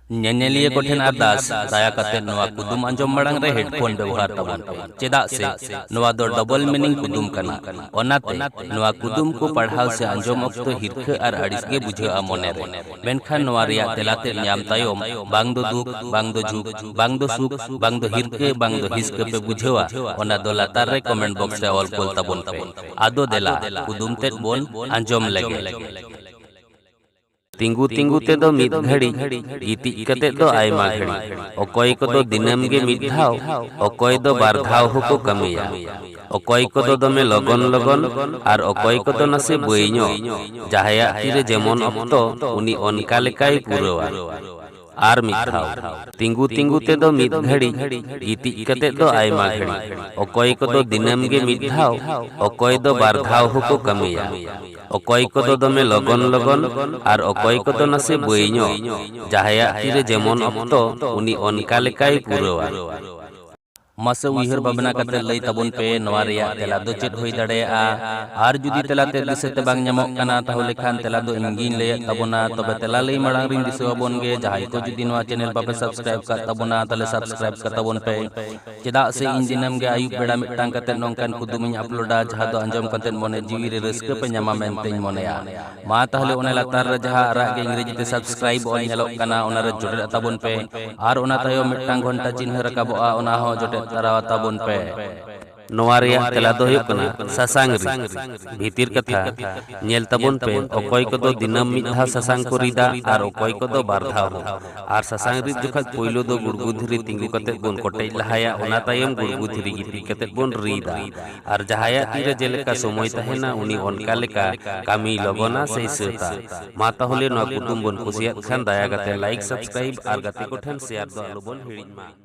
ᱧᱮᱧᱮᱞᱤᱭᱟᱹ ᱠᱚᱴᱷᱮᱱ ᱟᱨᱫᱟᱥ ᱫᱟᱭᱟ ᱠᱟᱛᱮ ᱱᱚᱣᱟ ᱠᱩᱫᱩᱢ ᱟᱸᱡᱚᱢ ᱢᱟᱲᱟᱝ ᱨᱮ ᱦᱮᱰᱯᱷᱳन ᱵᱮᱵᱚᱦᱟर ᱛᱟᱵᱚᱱ ᱯᱮ ᱪᱮᱫᱟᱜ ᱥᱮ ᱱᱚᱣᱟ ᱫᱚ ᱰᱚᱵᱚᱞ ᱢᱤᱱᱤᱝ ᱠᱩᱫᱩᱢ ᱠᱟᱱᱟ ᱚᱱᱟᱛᱮ ᱱᱚᱣᱟ ᱠᱩᱫᱩᱢ ᱠᱚ ᱯᱟᱲᱦᱟᱣ ᱥᱮ ᱟᱸᱡᱚᱢ ᱚᱠᱛᱚ ᱦᱤᱨᱠᱷᱟᱹ ᱟᱨ ᱟᱹᱲᱤᱥ ᱜᱮ ᱵᱩᱡᱷᱟᱹᱜᱼᱟ ᱢᱚᱱᱮᱨᱮ ᱢᱮᱱᱠᱷᱟन ᱱᱚᱣᱟ ᱨᱮᱭᱟᱜ ᱛᱮᱞᱟᱛᱮᱫ ᱧᱟᱢ ᱛᱟᱭᱚᱢ ᱵᱟᱝ ᱫᱚ ᱫᱩᱠ ᱵᱟᱝ ᱫᱚ ᱡᱷᱩᱠ ᱵᱟᱝ ᱫᱚ ᱥᱩᱠ ᱵᱟᱝ ᱫᱚ ᱦᱤᱨᱠᱷᱟᱹ ᱵᱟᱝ ᱫᱚ ᱦᱤᱥᱠᱟᱹ ᱯᱮ ᱵᱩᱡᱷᱟᱹᱣᱟ ᱚᱱᱟ ᱫᱚ ᱞᱟᱛᱟᱨ ᱨᱮ ᱠᱚᱢᱮᱱᱴ ᱵᱚᱠᱥ ᱨᱮ ᱚᱞ ᱠᱳᱞ ᱛᱟᱵᱚᱱ ᱯᱮ ᱟᱫᱚ ᱫᱮᱞᱟ ᱠᱩᱫᱩᱢ ᱛᱮᱫ ᱵᱚᱱ ᱟᱸᱡᱚᱢ ᱞᱮᱜᱮ तिंगु तिंगु तेदो मिद घड़ी गितिज कते दो आयमा घड़ी अकोय को दो दिनम गे मिद धाव अकोय दो बार धाव होको कमिया अकोय को दो दमे लगन लगन आर अकोय को दो नसे बइño जाहया तिरे जेमन अक्तो उनी अनका लेकाय पुरवा आर मिद धाव तिंगु तिंगु तेदो मिद घड़ी गितिज कते दो आयमा घड़ी अकोय को दो दिनम गे मिद धाव अकोय दो बार धाव होको कमिया अकोय को दो दमे लगन लगन आर अकोय को दो नसे बइño जाहया तिरे जेमन अक्तो उनी अनका लेकाय पुरवा मासे उइहर भावना कते लई ताबोन पे नवा रेया तेला दो चेद होई दाड़ेया आर जुदी तेलाते दिसेते बांग ᱧᱟᱢᱚᱜ ᱠᱟᱱᱟ ᱛᱟᱦᱚᱞᱮ ᱠᱷᱟᱱ ᱛᱮᱞᱟ ᱫᱚ ᱤᱧᱜᱤᱧ ᱞᱟᱹᱭᱮᱫ ᱛᱟᱵᱚᱱᱟ ᱛᱚᱵᱮ ᱛᱮᱞᱟ ᱞᱟᱹᱭ ᱢᱟᱲᱟᱝ ᱨᱤᱧ ᱫᱤᱥᱟᱹᱣᱟᱵᱚᱱ ᱜᱮ ᱡᱟᱦᱟᱸᱭ ᱠᱚ ᱡᱩᱫᱤ ᱱᱚᱣᱟ ᱪᱮᱱᱮᱞ ᱵᱟᱯᱮ ᱥᱟᱵᱥᱠᱨᱟᱭᱤᱵ ᱠᱟᱜ ᱛᱟᱵᱚᱱᱟ ᱛᱟᱦᱚᱞᱮ ᱥᱟᱵᱥᱠᱨᱟᱭᱤᱵ ᱠᱟᱜ ᱛᱟᱵᱚᱱ ᱯᱮ ᱪᱮᱫᱟᱜ ᱥᱮ ᱤᱧ ᱫᱤᱱᱟᱹᱢ ᱜᱮ ᱟᱭᱩᱵ ᱵᱮᱲᱟ ᱢᱤᱫᱴᱟᱝ ᱠᱟᱛᱮ ᱱᱚᱝᱠᱟᱱ ᱠᱩᱫᱩᱢᱤᱧ ᱟᱯᱞᱳᱰᱟ ᱡᱟᱦᱟᱸ ᱫᱚ ᱟᱸᱡᱚᱢ ᱠᱟᱛᱮ ᱢᱚᱱᱮ ᱡᱤᱣᱤ ᱨᱮ ᱨᱟᱹᱥᱠᱟᱹ ᱯᱮ ᱧᱟᱢᱟ ᱢᱮᱱᱛᱮᱧ ᱢᱚᱱᱮᱭᱟ ᱢᱟ ᱛᱟᱦᱚᱞᱮ ᱚᱱᱟ ᱞᱟᱛᱟᱨ ᱨᱮ ᱡᱟᱦᱟᱸ ᱟᱨᱟᱜ ᱜᱮ ᱤᱝᱨᱮᱡᱤ ᱛᱮ ᱥᱟᱵᱥᱠᱨᱟᱭᱤᱵ ᱚᱞ ᱧᱮᱞᱚᱜ ᱠᱟᱱᱟ ᱚᱱᱟ ᱨᱮ ᱡᱚᱴᱮᱫ ᱛᱟᱵᱚᱱ ᱯᱮ ᱟᱨ ᱚᱱᱟ ᱛᱟᱭᱚᱢ ᱢᱤᱫᱴᱟᱝ ᱜᱷᱚᱱᱴᱟ ᱪᱤᱱᱦᱟᱹ ᱨᱟᱠᱟᱵᱚᱜᱼᱟ ᱚᱱᱟ ᱦᱚᱸ ᱡᱚᱴᱮᱫ ᱛᱟᱨᱟ ᱛᱟᱵᱚᱱ ᱯᱮ नोवा रेया तेला दो हुयुग कना ससांग री भीतिर कथा नेल तबोन पे अकोय को दो दिनम मिद धा ससांग को रिदा आर अकोय को दो बार धाव आर ससांग री जुखत पयलो दो गुड़गु धरी तिंगु कते बोन कोटेज लहाया ओना तायम गुड़गु धरी गिति कते बोन रिदा आर जहाया तीरे जेलेका समय तहेना उनी अनका लेका कामी लगना से सेता मा ताहले नोवा कुटुम बोन कुसियात खान दया कते लाइक सब्सक्राइब आर गाते को ठेन शेयर दो आलो बोन हिड़िज मा।